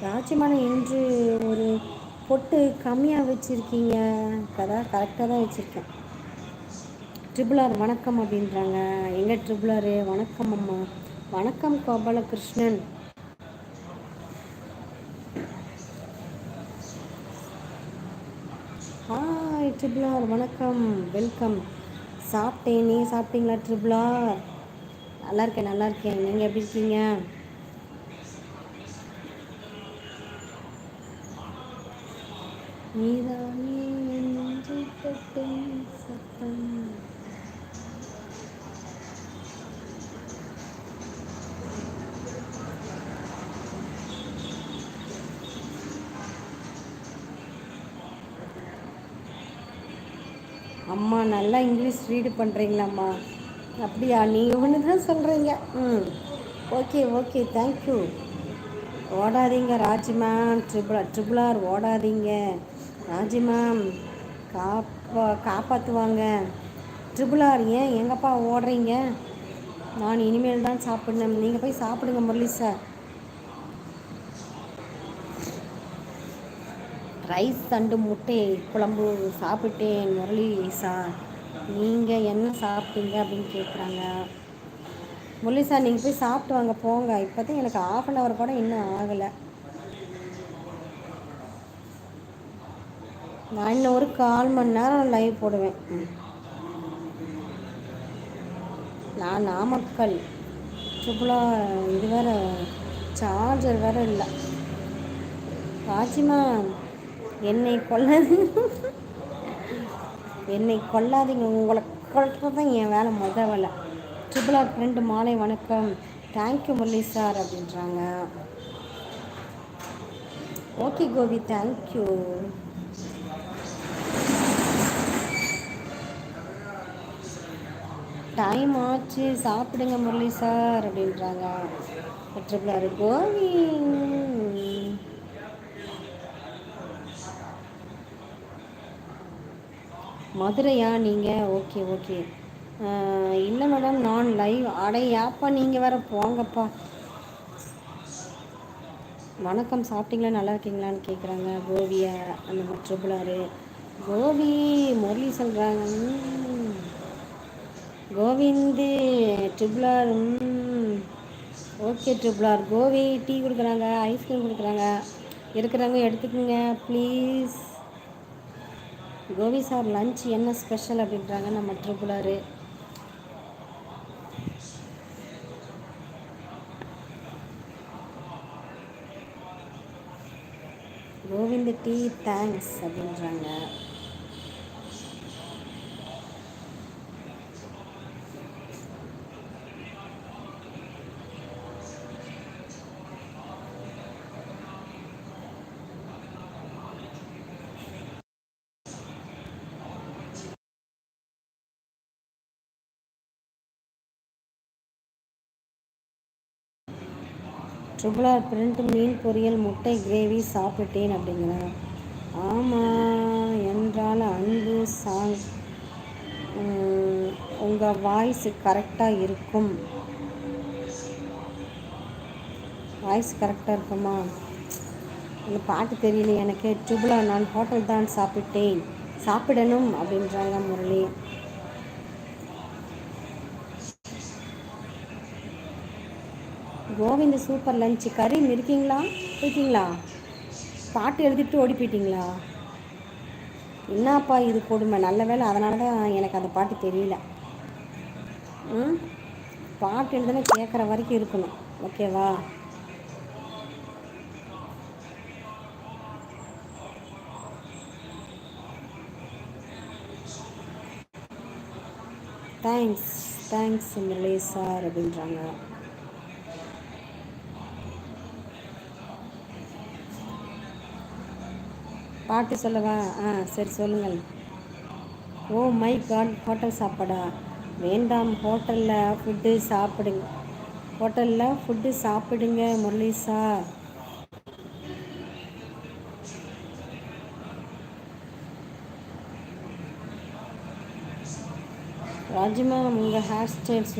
ராஜமான இன்று ஒரு பொட்டு கம்மியாக வச்சுருக்கீங்க. கரெக்டாக தான் வச்சுருக்கேன். ட்ரிபிளார் வணக்கம் அப்படின்றாங்க. எங்கே ட்ரிபிளாரு? வணக்கம் அம்மா. வணக்கம் கோபாலகிருஷ்ணன். ஹாய் ட்ரிபிளார் வணக்கம், வெல்கம். சாப்பிட்டேன், நீங்கள் சாப்பிட்டீங்களா ட்ரிபிளார்? நல்லா இருக்கேன். நீங்கள் எப்படி இருக்கீங்க? நீதானே சத்தம். அம்மா நல்லா இங்கிலீஷ் ரீடு பண்ணுறீங்களாம்மா? அப்படியா? நீங்கள் ஒன்று தான் சொல்கிறீங்க. Okay thank you. ஓடாதீங்க ராஜி மேம். ட்ரிபிளார் ஓடாதீங்க ராஜி மேம். காப்பாற்றுவாங்க. ட்ரிபிளார் ஏன் எங்கப்பா ஓடுறீங்க? நான் இனிமேல் தான் சாப்பிடணும். நீங்கள் போய் சாப்பிடுங்க முரளி சார். ரைஸ் தண்டு முட்டை குழம்பு சாப்பிட்டேன் முரளி சார். நீங்கள் என்ன சாப்பிட்டீங்க அப்படின்னு கேட்குறாங்க. முரளி சார் நீங்கள் போய் சாப்பிட்டு வாங்க போங்க. இப்போ தான் எனக்கு 1/2 hour கூட இன்னும் ஆகலை. நான் இன்னும் ஒரு 1/4 மணி நேரம் லைவ் போடுவேன். நான் நாமக்கல். ட்ரிபிளாக இது வேறு சார்ஜர் வேறு இல்லை. ராஜிமா என்னை கொல்லாதீங்க. உங்களை கொல்றது தான் என் வேலை, வேலை. ட்ரிபிளார் ஃப்ரெண்டு மாலை வணக்கம். தேங்க்யூ முரளி சார் அப்படின்றாங்க. Okay Gopi thank you. டைம் ஆச்சு சாப்பிடுங்க முரளி சார் அப்படின்றாங்க. ட்ரிபிளார் கோபி மதுரையா நீங்கள்? ஓகே. இல்லை மேடம் நான் லைவ். ஏப்பா நீங்கள் வேறு போங்கப்பா. வணக்கம் சாப்பிட்டீங்களா, நல்லா இருக்கீங்களான்னு கேட்குறாங்க கோபியா அந்த ட்ரிபிளாரு. கோபி முரளி சொல்கிறாங்க. கோவிந்து ட்ரிபிளார். ஓகே ட்ரிபிளார். கோவி டீ கொடுக்குறாங்க, ஐஸ்கிரீம் கொடுக்குறாங்க. இருக்கிறவங்க எடுத்துக்கோங்க ப்ளீஸ். கோவி சார் லஞ்ச் என்ன ஸ்பெஷல் அப்படின்றாங்க நம்ம ட்ரிபிளாரு. கோவிந்த் டீ தேங்க்ஸ் அப்படின்றாங்க. ட்ரிபிளார் பிரிண்ட் மீன் பொரியல் முட்டை கிரேவி சாப்பிட்டேன் அப்படிங்கிறாங்க. ஆமாம் என்றால் அன்பு சாங் உங்கள் வாய்ஸ் கரெக்டாக இருக்கும். வாய்ஸ் கரெக்டாக இருக்குமா? இந்த பாட்டு தெரியல எனக்கு. ட்ரிபிளார் நான் ஹோட்டல் தான் சாப்பிடணும் அப்படின்றாங்க முரளி. Govind super lunch. கரீம் போயிட்டீங்களா? பாட்டு எழுதிட்டு ஓடி போயிட்டீங்களா? என்னப்பா இது கொடுமை. நல்ல வேலை, அதனால தான் எனக்கு அந்த பாட்டு தெரியல. பாட்டு எழுதுனா கேட்குற வரைக்கும் இருக்கணும். ஓகேவா? தேங்க்ஸ் முரளி சார் அப்படின்றாங்க. பாட்டு சொல்லவா? சரி சொல்லுங்கள். ஓ மை காட், ஹோட்டல் சாப்பாடா? வேண்டாம், ஹோட்டலில் ஃபுட்டு சாப்பிடுங்க முரளி சார். ராஜிமா உங்கள் ஹேர் ஸ்டைல்ஸ்